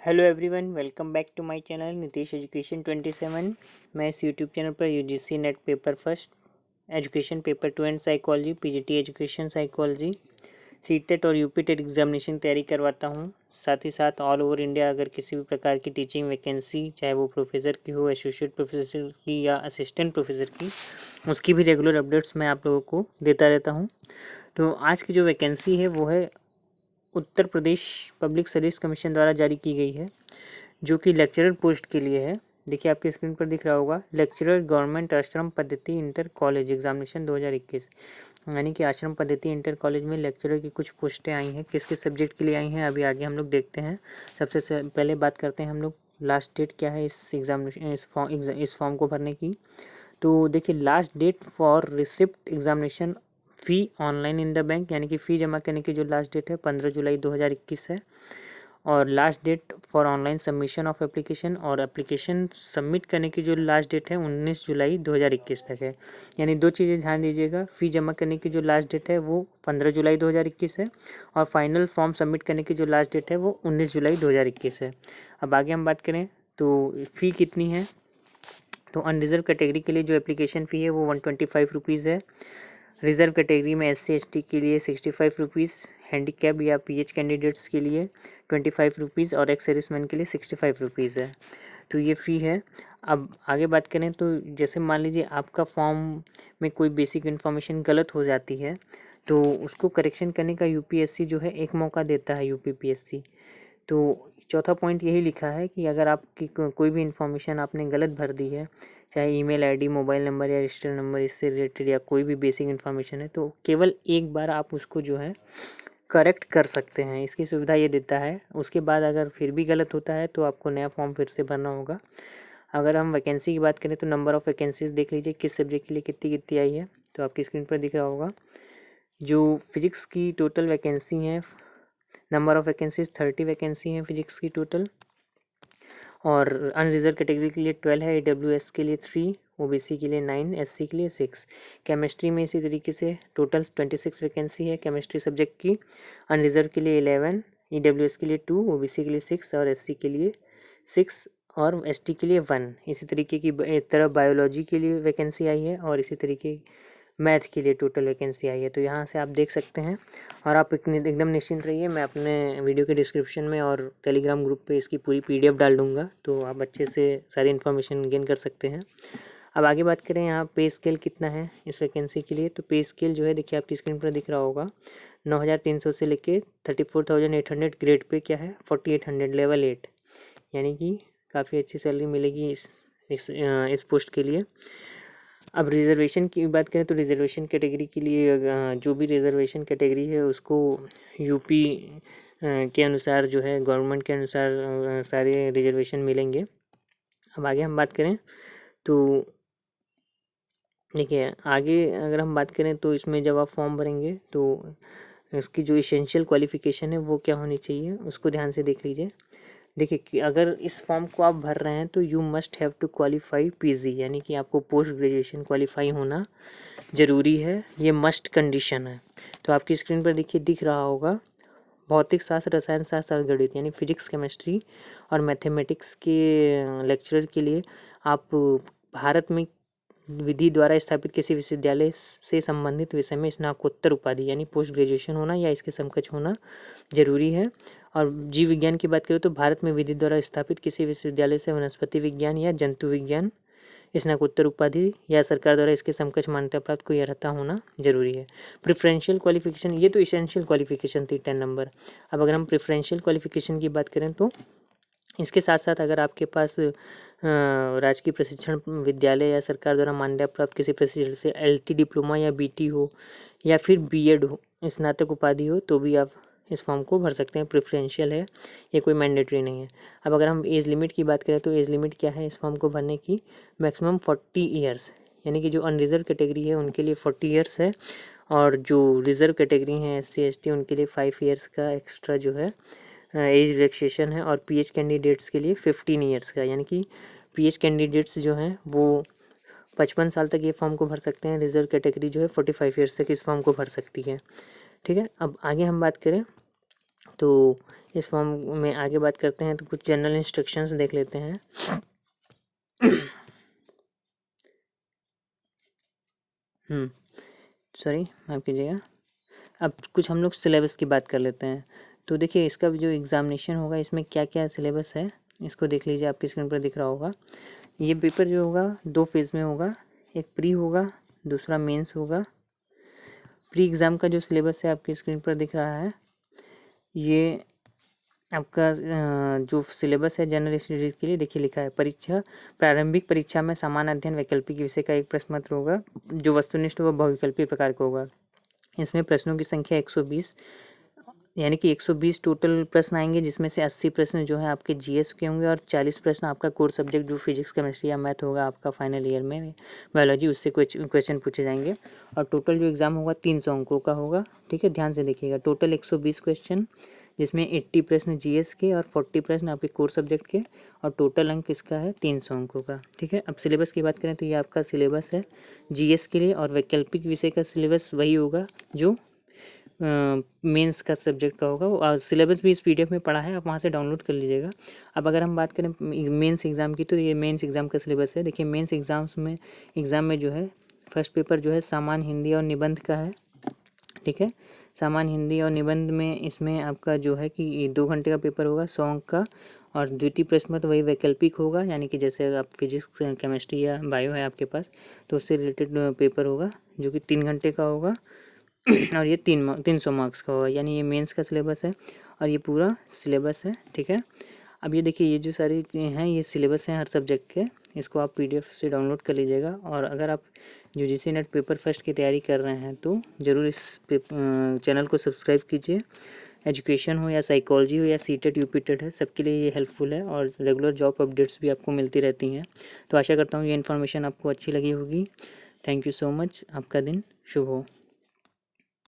Hello everyone, welcome back to my channel Nitish education 27। मैं इस YouTube channel पर UGC NET paper first, education paper 2 and psychology, PGT education psychology, CTET और UPTET examination तैयारी करवाता हूं। साथ ही साथ ऑल ओवर इंडिया अगर किसी भी प्रकार की टीचिंग वैकेंसी, चाहे वो प्रोफेसर की हो, एसोसिएट प्रोफेसर की या असिस्टेंट प्रोफेसर की, उसकी भी रेगुलर अपडेट्स मैं आप लोगों को देता रहता हूँ। तो आज की जो वैकेंसी है वो है Uttar Pradesh public service commission द्वारा जारी की गई है, जो कि लेक्चरर पोस्ट के लिए है। देखिए आपके स्क्रीन पर दिख रहा होगा, लेक्चरर गवर्नमेंट आश्रम पद्धति इंटर कॉलेज एग्जामिनेशन 2021, यानी कि आश्रम पद्धति इंटर कॉलेज में लेक्चरर की कुछ पोस्टें आई हैं। किस किस सब्जेक्ट के लिए आई हैं अभी आगे हम लोग देखते हैं। सबसे पहले बात करते हैं हम लोग लास्ट डेट क्या है इस एग्जामिनेशन इस फॉर्म को भरने की। तो देखिए last date for receipt examination fee online in the bank, यानी कि फ़ी जमा करने की जो लास्ट डेट है 15 जुलाई 2021 है। और last date for online submission of application, और एप्लीकेशन सबमिट करने की जो लास्ट डेट है 19 जुलाई 2021 तक है। यानी दो चीज़ें ध्यान दीजिएगा, फ़ी जमा करने की जो लास्ट डेट है वो 15 जुलाई 2021 है, और फाइनल फॉर्म सबमिट करने की जो लास्ट डेट है वो 19 जुलाई 2021 है। अब आगे हम बात करें तो फ़ी कितनी है। तो अनरिजर्व कैटेगरी के लिए जो एप्लीकेशन फ़ी है वो 125 रुपीज़ है। रिजर्व कैटेगरी में SC/ST के लिए 65 रुपीज़, हैंडीकैप या PH कैंडिडेट्स के लिए 25 रुपीज़, और एक्स सर्विसमैन के लिए 65 रुपीज़ है। तो ये फ़ी है। अब आगे बात करें तो जैसे मान लीजिए आपका फॉर्म में कोई बेसिक इन्फॉर्मेशन गलत हो जाती है, तो उसको करेक्शन करने का UPSC जो है एक मौका देता है, UPPSC। तो चौथा पॉइंट यही लिखा है कि अगर आपकी कोई भी इन्फॉर्मेशन आपने गलत भर दी है, चाहे ईमेल आईडी, मोबाइल नंबर या रजिस्टर नंबर, इससे रिलेटेड या कोई भी बेसिक इन्फॉर्मेशन है, तो केवल एक बार आप उसको जो है करेक्ट कर सकते हैं। इसकी सुविधा ये देता है। उसके बाद अगर फिर भी गलत होता है तो आपको नया फॉर्म फिर से भरना होगा। अगर हम वैकेंसी की बात करें तो नंबर ऑफ़ वैकेंसीज देख लीजिए किस सब्जेक्ट के लिए कितनी कितनी आई है। तो आपकी स्क्रीन पर दिख रहा होगा, जो फिजिक्स की टोटल वैकेंसी हैं, नंबर ऑफ़ वैकेंसीज 30 वैकेंसी हैं फिजिक्स की टोटल, और अनरिजर्व कैटेगरी के लिए 12 है, AWS के लिए 3, OBC के लिए 9, SC के लिए 6। केमिस्ट्री में इसी तरीके से टोटल 26 वैकेंसी है केमिस्ट्री सब्जेक्ट की। अनरिजर्व के लिए 11, EWS के लिए 2, OBC के लिए 6 और SC के लिए 6 और ST के लिए 1। इसी तरीके की एक तरफ बायोलॉजी के लिए वैकेंसी आई है, और इसी तरीके मैथ के लिए टोटल वैकेंसी आई है। तो यहाँ से आप देख सकते हैं, और आप एकदम निश्चिंत रहिए, मैं अपने वीडियो के डिस्क्रिप्शन में और टेलीग्राम ग्रुप पे इसकी पूरी PDF डाल दूँगा, तो आप अच्छे से सारी इन्फॉर्मेशन गेन कर सकते हैं। अब आगे बात करें यहाँ पे स्केल कितना है इस वैकेंसी के लिए। तो पे स्केल जो है देखिए आपकी स्क्रीन पर दिख रहा होगा, 9300 से लेके 34,800 ग्रेड पे क्या है 4800 लेवल 8, यानी कि काफ़ी अच्छी सैलरी मिलेगी इस पोस्ट के लिए। अब रिजर्वेशन की बात करें तो रिजर्वेशन कैटेगरी के लिए जो भी रिजर्वेशन कैटेगरी है उसको यूपी के अनुसार जो है गवर्नमेंट के अनुसार सारे रिजर्वेशन मिलेंगे। अब आगे हम बात करें तो देखिए आगे अगर हम बात करें तो इसमें जब आप फॉर्म भरेंगे तो इसकी जो इसेंशियल क्वालिफ़िकेशन है वो क्या होनी चाहिए उसको ध्यान से देख लीजिए। देखिए कि अगर इस फॉर्म को आप भर रहे हैं तो you must have to qualify PG, यानी कि आपको पोस्ट ग्रेजुएशन क्वालिफाई होना ज़रूरी है, ये मस्ट कंडीशन है। तो आपकी स्क्रीन पर देखिए दिख रहा होगा, भौतिक शास्त्र, रसायन शास्त्र और गणित यानी फिजिक्स, केमिस्ट्री और मैथमेटिक्स के लेक्चरर के लिए आप भारत में विधि द्वारा स्थापित किसी विश्वविद्यालय से संबंधित विषय में स्नातकोत्तर उपाधि यानी पोस्ट ग्रेजुएशन होना या इसके समकक्ष होना जरूरी है। और जीव विज्ञान की बात करें तो भारत में विधि द्वारा स्थापित किसी विश्वविद्यालय से वनस्पति विज्ञान या जंतु विज्ञान स्नातकोत्तर उपाधि या सरकार द्वारा इसके समकक्ष मान्यता प्राप्त कोई अर्हता होना जरूरी है। प्रेफरेंशियल क्वालिफिकेशन, ये तो इसेंशियल क्वालिफिकेशन थी 10 नंबर। अब अगर हम प्रेफरेंशियल क्वालिफिकेशन की बात करें तो इसके साथ साथ अगर आपके पास राजकीय प्रशिक्षण विद्यालय या सरकार द्वारा मान्यता प्राप्त किसी प्रशिक्षण से LT डिप्लोमा या BT हो या फिर BEd हो, स्नातक उपाधि हो, तो भी आप इस फॉर्म को भर सकते हैं। प्रेफरेंशियल है, ये कोई मैंडेटरी नहीं है। अब अगर हम एज लिमिट की बात करें तो एज लिमिट क्या है इस फॉर्म को भरने की, मैक्सिमम 40 ईयर्स, यानी कि जो अनरिजर्व कैटेगरी है उनके लिए 40 ईयर्स है, और जो रिजर्व कैटेगरी हैं SC/ST उनके लिए 5 ईयर्स का एक्स्ट्रा जो है एज रिलैक्सेशन है, और PH कैंडिडेट्स के लिए 15 ईयर्स का, यानी कि PH कैंडिडेट्स जो हैं वो 55 साल तक ये फॉर्म को भर सकते हैं। रिजर्व कैटेगरी जो है 45 ईयर्स तक इस फॉर्म को भर सकती है। ठीक है, अब आगे हम बात करें तो इस फॉर्म में आगे बात करते हैं तो कुछ जनरल इंस्ट्रक्शंस देख लेते हैं। सॉरी, माफ़ कीजिएगा। अब कुछ हम लोग सिलेबस की बात कर लेते हैं। तो देखिए इसका जो एग्ज़ामिनेशन होगा इसमें क्या क्या सिलेबस है इसको देख लीजिए, आपकी स्क्रीन पर दिख रहा होगा। ये पेपर जो होगा 2 फेज़ में होगा, एक प्री होगा, दूसरा मेंस होगा। प्री एग्ज़ाम का जो सिलेबस है आपकी स्क्रीन पर दिख रहा है, ये आपका जो सिलेबस है जनरल स्टडीज़ के लिए देखिए लिखा है। परीक्षा प्रारंभिक परीक्षा में सामान्य अध्ययन वैकल्पिक विषय का एक प्रश्न पत्र होगा जो वस्तुनिष्ठ व बहुविकल्पी प्रकार का होगा। इसमें प्रश्नों की संख्या 120 यानी कि 120 टोटल प्रश्न आएंगे, जिसमें से 80 प्रश्न जो है आपके जीएस के होंगे और 40 प्रश्न आपका कोर सब्जेक्ट जो फिजिक्स केमिस्ट्री या मैथ होगा आपका फाइनल ईयर में बायोलॉजी, उससे कुछ क्वेश्चन पूछे जाएंगे। और टोटल जो एग्ज़ाम होगा 300 अंकों का होगा। ठीक है, ध्यान से देखिएगा। टोटल 120 क्वेश्चन, जिसमें 80 प्रश्न जीएस के और 40 प्रश्न आपके कोर सब्जेक्ट के, और टोटल अंक इसका है 300 अंकों का। ठीक है, अब सिलेबस की बात करें तो ये आपका सिलेबस है जीएस के लिए, और वैकल्पिक विषय का सिलेबस वही होगा जो मेंस का सब्जेक्ट का होगा। वो सिलेबस भी इस पीडीएफ में पड़ा है, आप वहाँ से डाउनलोड कर लीजिएगा। अब अगर हम बात करें मेंस एग्ज़ाम की, तो ये मेंस एग्ज़ाम का सिलेबस है। देखिए मेंस एग्ज़ाम में जो है फर्स्ट पेपर जो है सामान्य हिंदी और निबंध का है। ठीक है, सामान्य हिंदी और निबंध में इसमें आपका जो है कि 2 घंटे का पेपर होगा 100 अंक का, और द्वितीय प्रश्न तो वही वैकल्पिक होगा, यानी कि जैसे आप फिजिक्स केमिस्ट्री या बायो है आपके पास तो उससे रिलेटेड पेपर होगा जो कि 3 घंटे का होगा और ये 300 मार्क्स का होगा। यानी ये मेंस का सिलेबस है और ये पूरा सिलेबस है। ठीक है, अब ये देखिए ये जो सारी हैं ये सिलेबस हैं हर सब्जेक्ट के, इसको आप पीडीएफ से डाउनलोड कर लीजिएगा। और अगर आप यूजीसी नेट पेपर फर्स्ट की तैयारी कर रहे हैं तो ज़रूर इस चैनल को सब्सक्राइब कीजिए। एजुकेशन हो या साइकोलॉजी हो या सीटेट यूपीटेट है, सबके लिए ये हेल्पफुल है और रेगुलर जॉब अपडेट्स भी आपको मिलती रहती हैं। तो आशा करता हूँ ये इन्फॉर्मेशन आपको अच्छी लगी होगी। थैंक यू सो मच, आपका दिन शुभ हो।